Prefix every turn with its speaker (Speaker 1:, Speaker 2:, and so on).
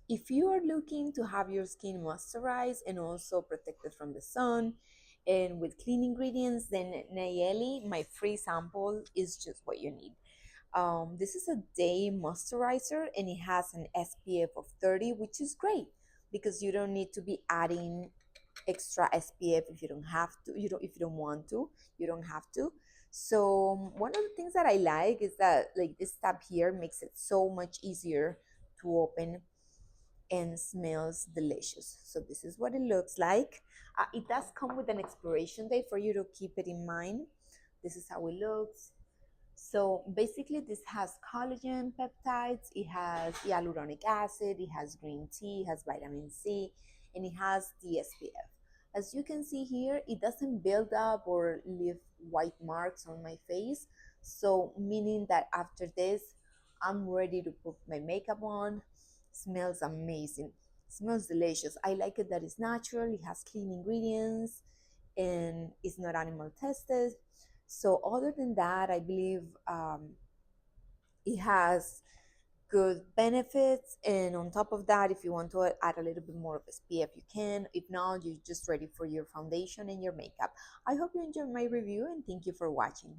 Speaker 1: If you are looking to have your skin moisturized and also protected from the sun and with clean ingredients, then Nayeli, my free sample, is just what you need. This is a day moisturizer and it has an SPF of 30, which is great because you don't need to be adding extra SPF if you don't have to, if you don't want to, you don't have to. So one of the things that I like is that like this tab here makes it so much easier to open and smells delicious. So this is what it looks like. It does come with an expiration date for you to keep it in mind. This is how it looks. So basically this has collagen peptides, it has hyaluronic acid, it has green tea, it has vitamin C, and it has the SPF. As you can see here, it doesn't build up or leave white marks on my face. So meaning that after this, I'm ready to put my makeup on. Smells amazing, smells delicious. I like it that it's natural, it has clean ingredients, and it's not animal tested. So other than that, I believe it has good benefits. And on top of that, if you want to add a little bit more of SPF, you can. If not, you're just ready for your foundation and your makeup. I hope you enjoyed my review and thank you for watching.